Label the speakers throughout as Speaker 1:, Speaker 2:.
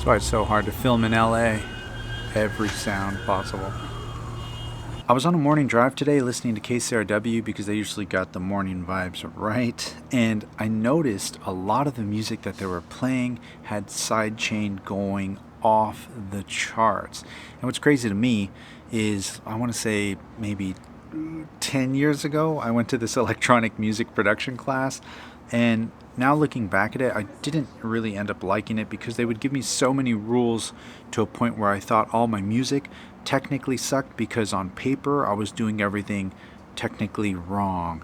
Speaker 1: That's why it's so hard to film in LA. Every sound possible. I was on a morning drive today listening to KCRW because they usually got the morning vibes right, and I noticed a lot of the music that they were playing had sidechain going off the charts. And what's crazy to me is, I want to say maybe 10 years ago, I went to this electronic music production class, and now looking back at it, I didn't really end up liking it because they would give me so many rules to a point where I thought all my music technically sucked because on paper I was doing everything technically wrong.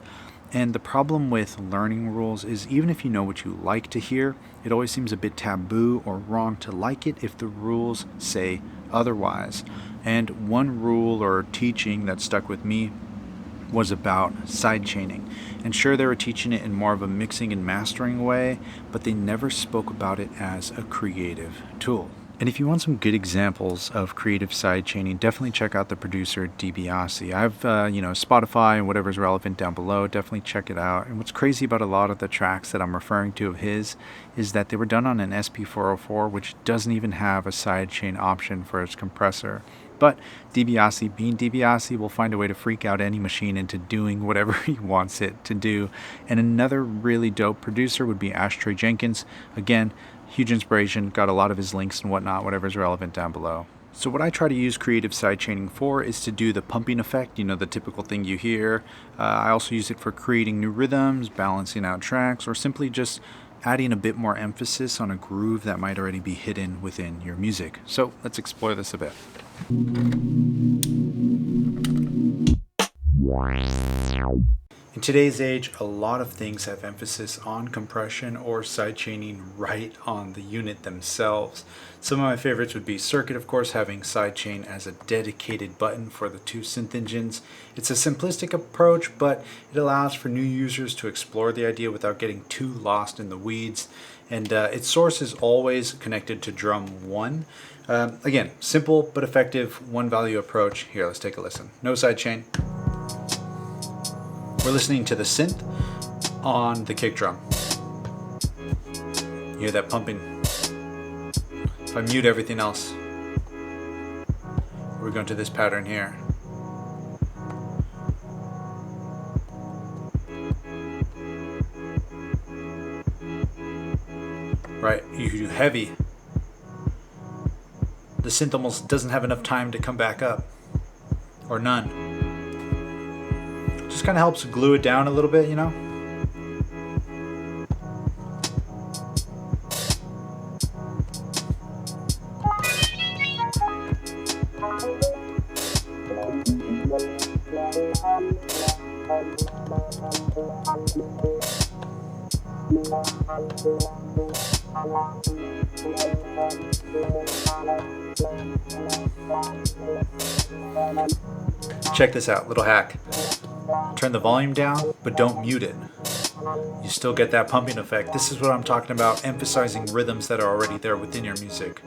Speaker 1: And the problem with learning rules is, even if you know what you like to hear, it always seems a bit taboo or wrong to like it if the rules say otherwise. And one rule or teaching that stuck with me was about sidechaining. And sure, they were teaching it in more of a mixing and mastering way, but they never spoke about it as a creative tool. And if you want some good examples of creative sidechaining, definitely check out the producer DIBIASE. I've, Spotify and whatever's relevant down below. Definitely check it out. And what's crazy about a lot of the tracks that I'm referring to of his is that they were done on an SP404, which doesn't even have a sidechain option for its compressor. But DIBIASE, being DIBIASE, will find a way to freak out any machine into doing whatever he wants it to do. And another really dope producer would be ASHETREJINKINS. Again, huge inspiration, got a lot of his links and whatnot, whatever's relevant down below. So what I try to use creative sidechaining for is to do the pumping effect, the typical thing you hear. I also use it for creating new rhythms, balancing out tracks, or simply just adding a bit more emphasis on a groove that might already be hidden within your music. So let's explore this a bit. In today's age, a lot of things have emphasis on compression or sidechaining right on the unit themselves. Some of my favorites would be Circuit, of course, having sidechain as a dedicated button for the two synth engines. It's a simplistic approach, but it allows for new users to explore the idea without getting too lost in the weeds. And its source is always connected to drum 1. Again, simple but effective one value approach. Here, let's take a listen. No sidechain. We're listening to the synth on the kick drum. You hear that pumping. If I mute everything else, we're going to this pattern here. Right, you do heavy. The synth almost doesn't have enough time to come back up, or none. Just kind of helps glue it down a little bit, Check this out, little hack. Turn the volume down, but don't mute it. You still get that pumping effect. This is what I'm talking about, emphasizing rhythms that are already there within your music.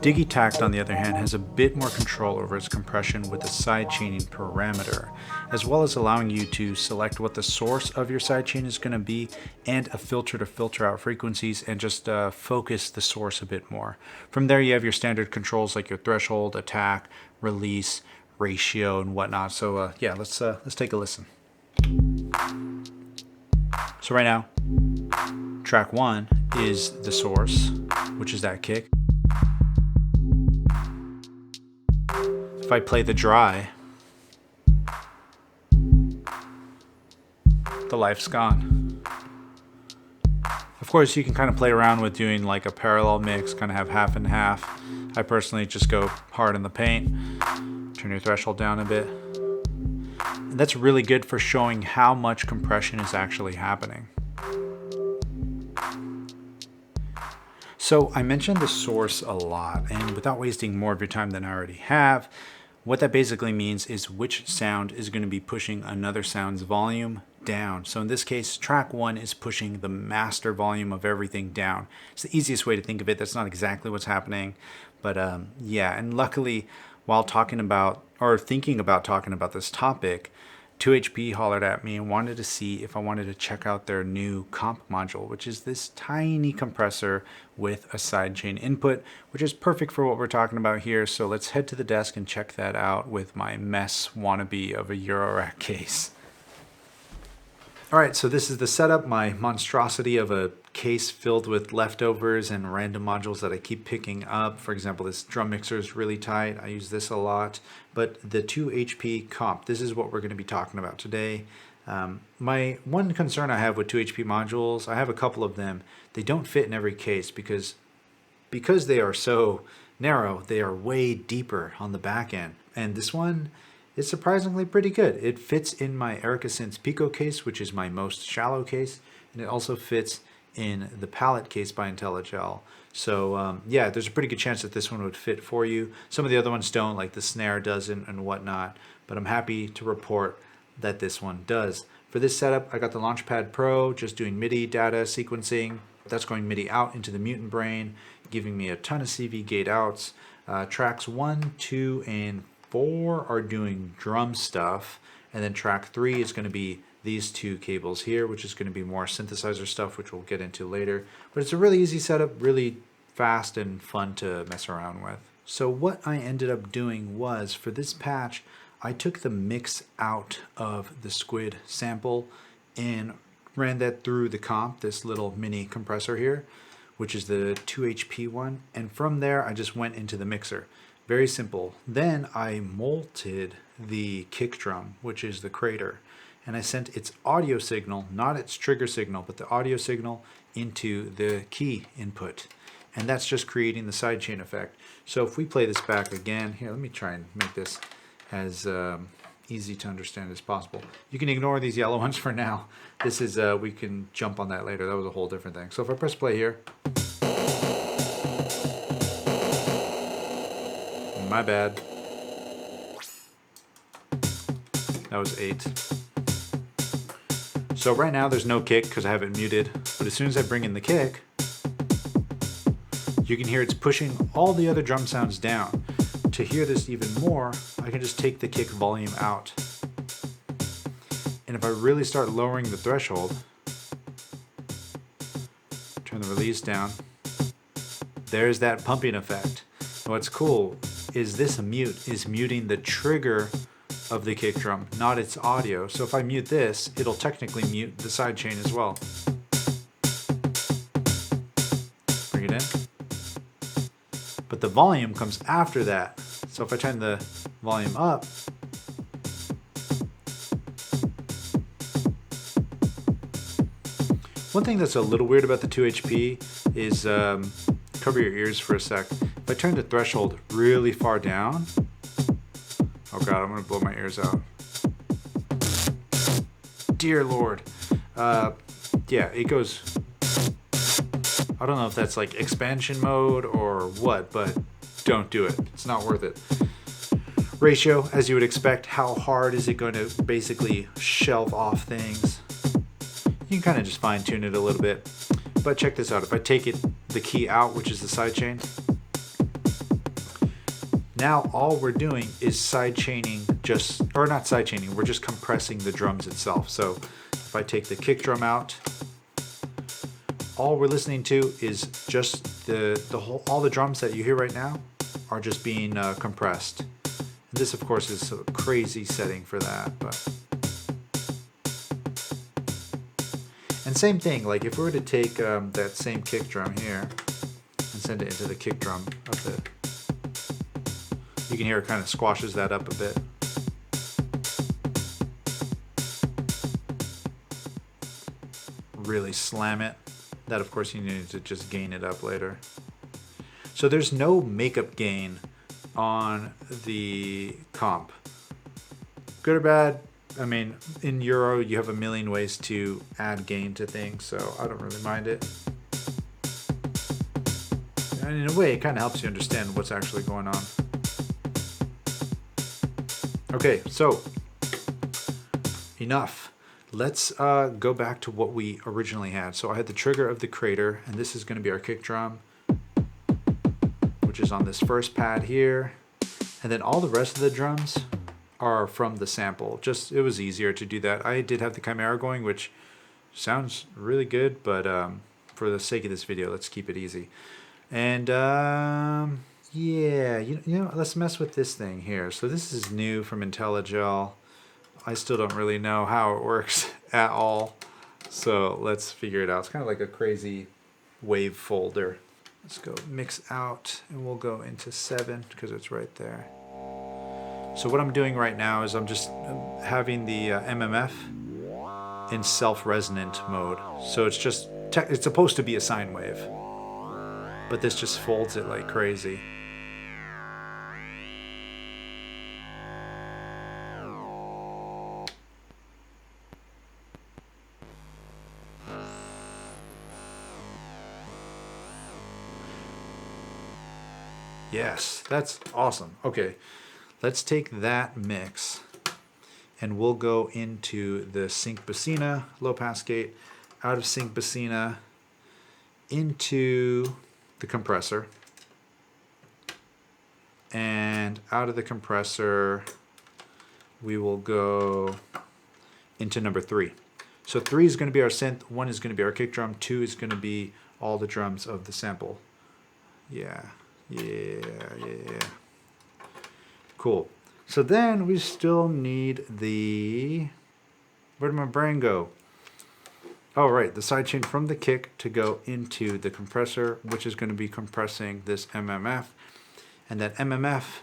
Speaker 1: Digitact, on the other hand, has a bit more control over its compression with a sidechaining parameter, as well as allowing you to select what the source of your sidechain is going to be and a filter to filter out frequencies and just focus the source a bit more. From there, you have your standard controls like your threshold, attack, release, ratio, and whatnot. So yeah, let's take a listen. So right now, track 1 is the source, which is that kick. If I play the dry, the life's gone. Of course, you can kind of play around with doing like a parallel mix, kind of have half and half. I personally just go hard in the paint, turn your threshold down a bit. And that's really good for showing how much compression is actually happening. So I mentioned the source a lot, and without wasting more of your time than I already have, what that basically means is which sound is going to be pushing another sound's volume down. So in this case, track 1 is pushing the master volume of everything down. It's the easiest way to think of it. That's not exactly what's happening, but yeah. And luckily, while talking about or thinking about talking about this topic, 2HP hollered at me and wanted to see if I wanted to check out their new comp module, which is this tiny compressor with a sidechain input, which is perfect for what we're talking about here. So let's head to the desk and check that out with my mess wannabe of a Eurorack case. All right, so this is the setup, my monstrosity of a case filled with leftovers and random modules that I keep picking up. For example, this drum mixer is really tight. I use this a lot. But the 2HP comp, this is what we're going to be talking about today. My one concern I have with 2HP modules, I have a couple of them. They don't fit in every case because they are so narrow, they are way deeper on the back end. And this one is surprisingly pretty good. It fits in my EnriqueMMusic Pico case, which is my most shallow case, and it also fits in the palette case by IntelliGel. So yeah, there's a pretty good chance that this one would fit for you. Some of the other ones don't, like the snare doesn't and whatnot, but I'm happy to report that this one does. For this setup, I got the Launchpad Pro, just doing MIDI data sequencing. That's going MIDI out into the mutant brain, giving me a ton of CV gate outs. Tracks 1, 2, and 4 are doing drum stuff, and then track 3 is going to be these two cables here, which is going to be more synthesizer stuff, which we'll get into later. But it's a really easy setup, really fast and fun to mess around with. So what I ended up doing was, for this patch, I took the mix out of the Squid sample and ran that through the comp, this little mini compressor here, which is the 2HP one. And from there, I just went into the mixer. Very simple. Then I molted the kick drum, which is the crater. And I sent its audio signal, not its trigger signal, but the audio signal into the key input. And that's just creating the sidechain effect. So if we play this back again, here, let me try and make this as easy to understand as possible. You can ignore these yellow ones for now. This is, we can jump on that later. That was a whole different thing. So if I press play here, my bad. That was 8. So right now there's no kick because I have it muted, but as soon as I bring in the kick, you can hear it's pushing all the other drum sounds down. To hear this even more, I can just take the kick volume out. And if I really start lowering the threshold, turn the release down, there's that pumping effect. What's cool is this mute is muting the trigger of the kick drum, not its audio. So if I mute this, it'll technically mute the sidechain as well. Bring it in. But the volume comes after that. So if I turn the volume up, one thing that's a little weird about the 2HP is, cover your ears for a sec. If I turn the threshold really far down, oh God, I'm gonna blow my ears out. Dear Lord. Yeah, it goes, I don't know if that's like expansion mode or what, but don't do it. It's not worth it. Ratio, as you would expect, how hard is it going to basically shelve off things? You can kind of just fine tune it a little bit. But check this out. If I take the key out, which is the sidechain, now all we're doing is sidechaining, or not sidechaining, we're just compressing the drums itself. So if I take the kick drum out, all we're listening to is just all the drums that you hear right now are just being compressed. And this, of course, is a crazy setting for that. And same thing, like if we were to take that same kick drum here and send it into the kick drum of the, you can hear it kind of squashes that up a bit. Really slam it. That, of course, you need to just gain it up later. So there's no makeup gain on the comp. Good or bad? I mean, in Euro, you have a million ways to add gain to things, so I don't really mind it. And in a way, it kind of helps you understand what's actually going on. Okay, so enough. Let's go back to what we originally had. So I had the trigger of the crater, and this is going to be our kick drum, which is on this first pad here. And then all the rest of the drums are from the sample. Just, it was easier to do that. I did have the Chimera going, which sounds really good, but for the sake of this video, let's keep it easy. And yeah, you know, let's mess with this thing here. So this is new from IntelliGel. I still don't really know how it works at all. So let's figure it out. It's kind of like a crazy wave folder. Let's go mix out, and we'll go into 7 because it's right there. So what I'm doing right now is I'm just having the MMF in self-resonant mode. So it's just, it's supposed to be a sine wave, but this just folds it like crazy. Yes, that's awesome. Okay, let's take that mix and we'll go into the sync Bacina low pass gate, out of sync Bacina into the compressor, and out of the compressor we will go into number 3. So 3 is going to be our synth, 1 is going to be our kick drum, 2 is going to be all the drums of the sample. Yeah. Cool. So then we still need the, where did my brain go? Oh, right, the sidechain from the kick to go into the compressor, which is going to be compressing this MMF. And that MMF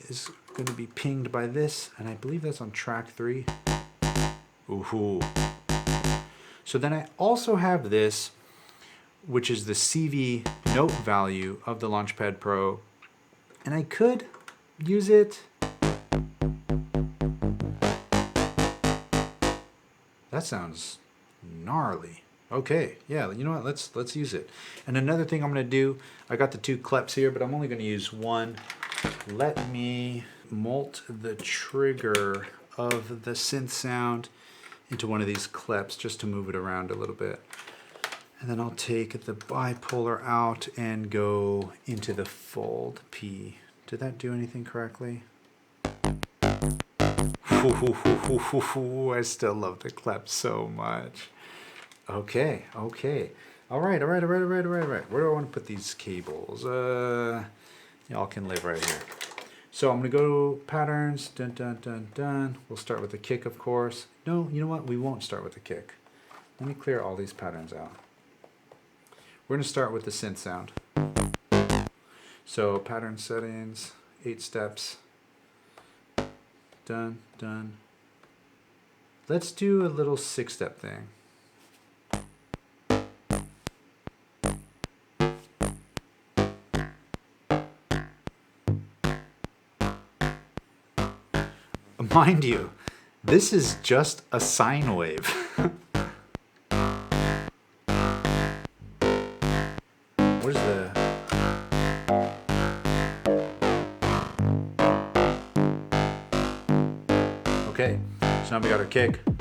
Speaker 1: is going to be pinged by this, and I believe that's on track 3. Ooh. So then I also have this, which is the CV note value of the Launchpad Pro, and I could use it. That sounds gnarly. Okay, yeah, you know what? Let's use it. And another thing I'm gonna do, I got the 2 cleps here, but I'm only gonna use 1. Let me molt the trigger of the synth sound into one of these cleps just to move it around a little bit. And then I'll take the bipolar out and go into the fold P. Did that do anything correctly? I still love the clep so much. Okay. All right. Where do I want to put these cables? Y'all can live right here. So I'm gonna go patterns, dun. We'll start with the kick, of course. No, you know what? We won't start with the kick. Let me clear all these patterns out. We're going to start with the synth sound. So pattern settings, 8 steps. Done. Let's do a little 6-step thing. Mind you, this is just a sine wave. Where's the... Okay, so now we got our kick. You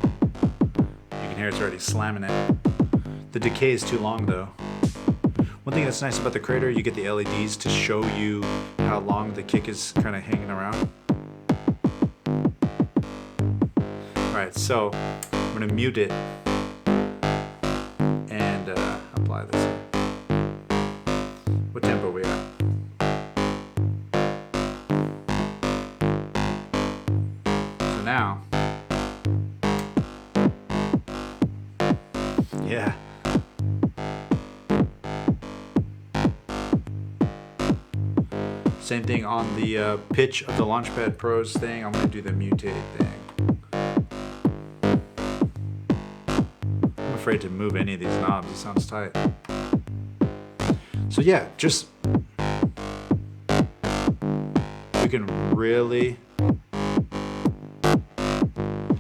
Speaker 1: can hear it's already slamming it. The decay is too long though. One thing that's nice about the Crater, you get the LEDs to show you how long the kick is kind of hanging around. Alright, so I'm going to mute it and apply this. What tempo are we at? So now, yeah. Same thing on the pitch of the Launchpad Pros thing. I'm going to do the mutate thing. I'm afraid to move any of these knobs. It sounds tight. So yeah, just you can really,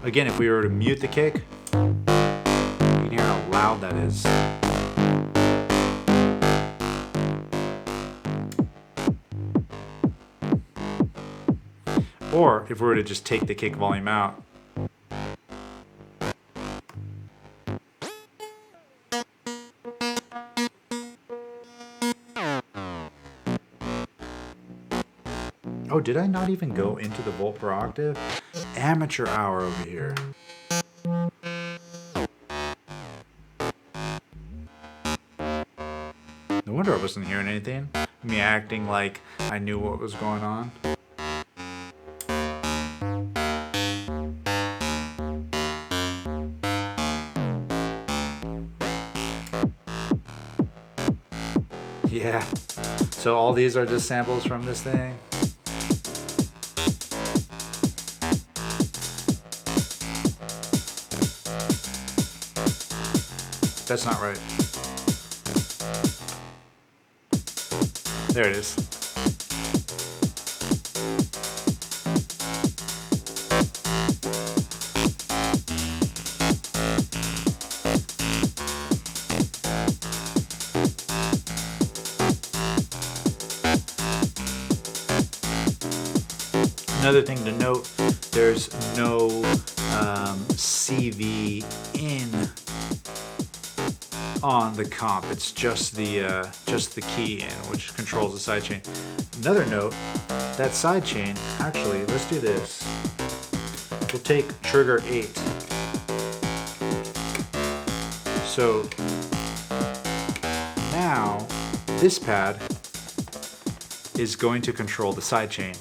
Speaker 1: again, if we were to mute the kick, you can hear how loud that is. Or if we were to just take the kick volume out, Oh, did I not even go into the volt per octave? Amateur hour over here. No wonder I wasn't hearing anything. Me acting like I knew what was going on. Yeah. So all these are just samples from this thing. That's not right. There it is. Another thing to note, there's no CV in on the comp. It's just the key in, which controls the sidechain. Another note, that sidechain, actually, let's do this. We'll take trigger 8. So now this pad is going to control the sidechain.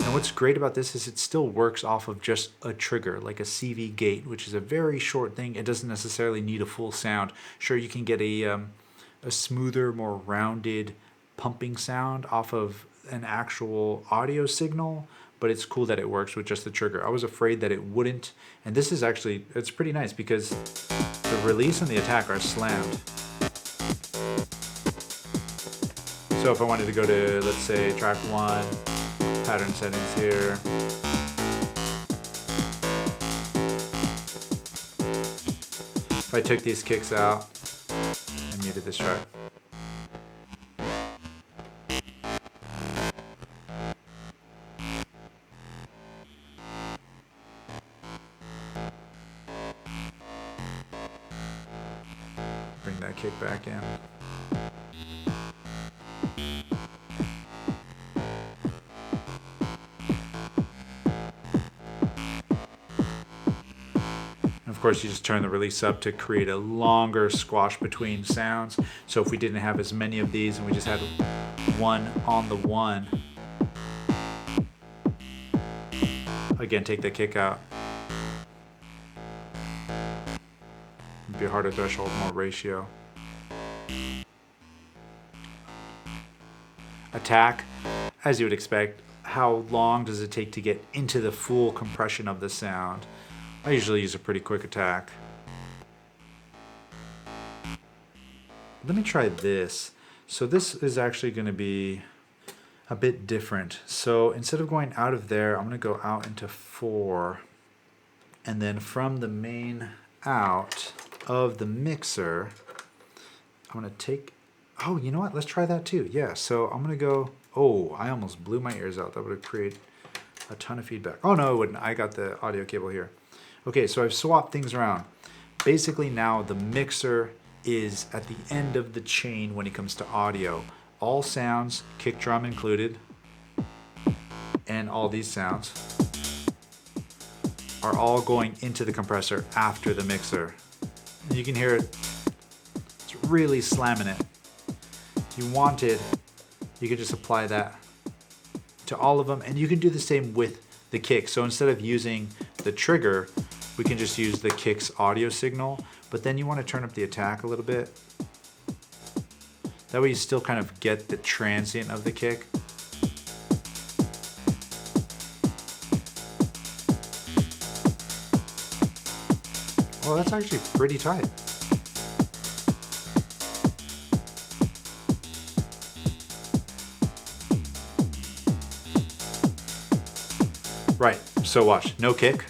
Speaker 1: And what's great about this is it still works off of just a trigger, like a CV gate, which is a very short thing. It doesn't necessarily need a full sound. Sure, you can get a smoother, more rounded pumping sound off of an actual audio signal, but it's cool that it works with just the trigger. I was afraid that it wouldn't, and this is actually, it's pretty nice because the release and the attack are slammed. So if I wanted to go to, let's say, track 1, pattern settings here. If I took these kicks out and muted this track. Bring that kick back in. Of course, you just turn the release up to create a longer squash between sounds. So if we didn't have as many of these and we just had one on the one, again, take the kick out. It'd be a harder threshold, more ratio. Attack, as you would expect, how long does it take to get into the full compression of the sound? I usually use a pretty quick attack. Let me try this. So this is actually going to be a bit different. So instead of going out of there, I'm going to go out into 4. And then from the main out of the mixer, I'm going to take... Oh, you know what? Let's try that too. Yeah, so I'm going to go... Oh, I almost blew my ears out. That would have created a ton of feedback. Oh, no, it wouldn't. I got the audio cable here. Okay, so I've swapped things around. Basically now the mixer is at the end of the chain when it comes to audio. All sounds, kick drum included, and all these sounds are all going into the compressor after the mixer. And you can hear it, it's really slamming it. If you wanted, you could just apply that to all of them, and you can do the same with the kick. So instead of using the trigger, we can just use the kick's audio signal, but then you want to turn up the attack a little bit. That way you still kind of get the transient of the kick. Well, that's actually pretty tight. Right, so watch, no kick.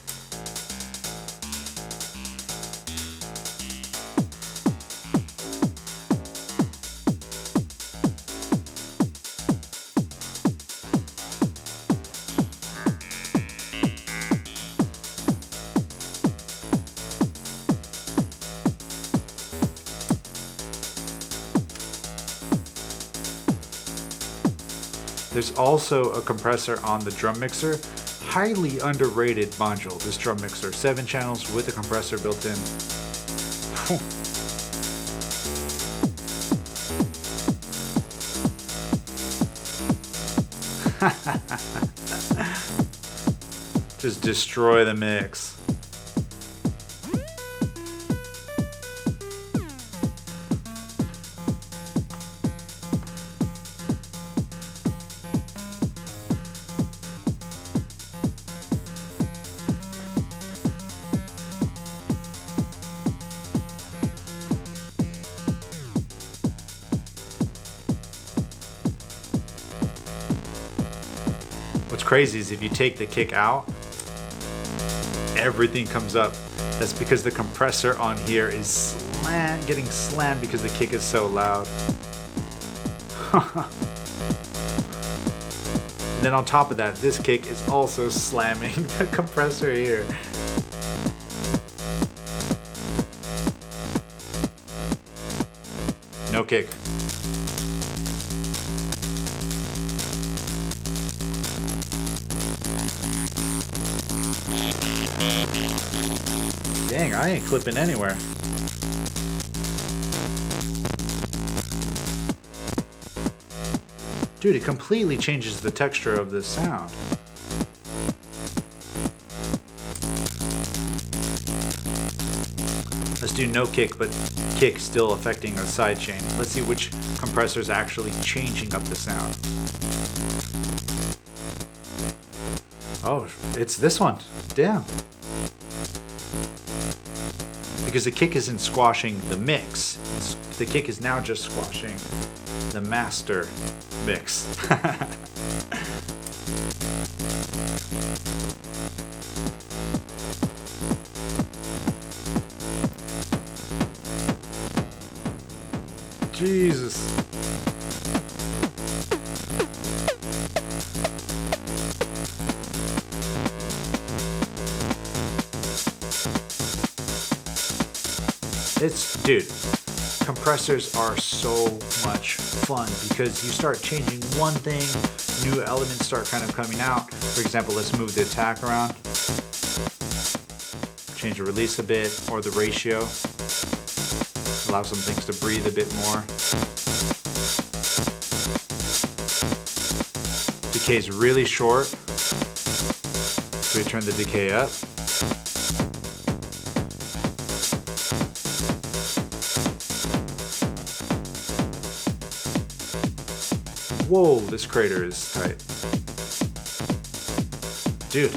Speaker 1: There's also a compressor on the drum mixer. Highly underrated module, this drum mixer. 7 channels with a compressor built in. Just destroy the mix. What's crazy is if you take the kick out, everything comes up. That's because the compressor on here is getting slammed because the kick is so loud. And then on top of that, this kick is also slamming the compressor here. No kick. Dang, I ain't clipping anywhere. Dude, it completely changes the texture of the sound. Let's do no kick, but kick still affecting our sidechain. Let's see which compressor is actually changing up the sound. Oh, it's this one. Damn. Because the kick isn't squashing the mix. The kick is now just squashing the master mix. Jesus. Dude, compressors are so much fun because you start changing one thing, new elements start kind of coming out. For example, let's move the attack around, change the release a bit, or the ratio, allow some things to breathe a bit more. Decay is really short, so we turn the decay up. Whoa, this crater is tight. Dude.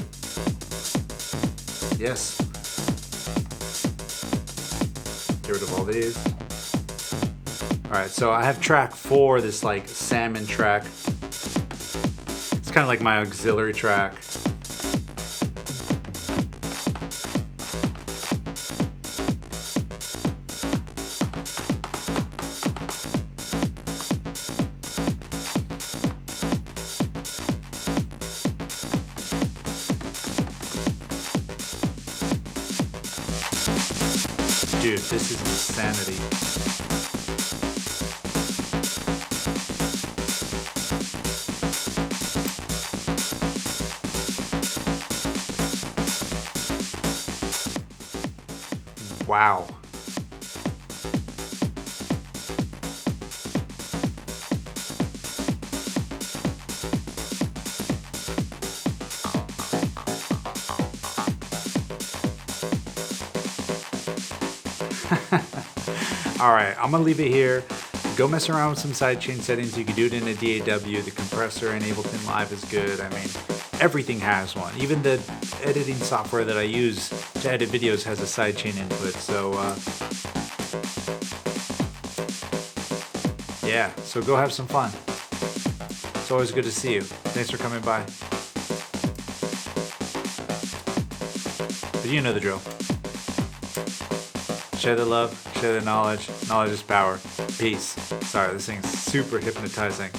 Speaker 1: Yes. Get rid of all these. Alright, so I have track 4, this like salmon track. It's kind of like my auxiliary track. Dude, this is insanity. Wow. Alright, I'm gonna leave it here. Go mess around with some sidechain settings. You can do it in a DAW. The compressor in Ableton Live is good. I mean, everything has one. Even the editing software that I use to edit videos has a sidechain input. So, yeah, so go have some fun. It's always good to see you. Thanks for coming by. But you know the drill. Share the love, share the knowledge. Knowledge is power. Peace. Sorry, this thing's super hypnotizing.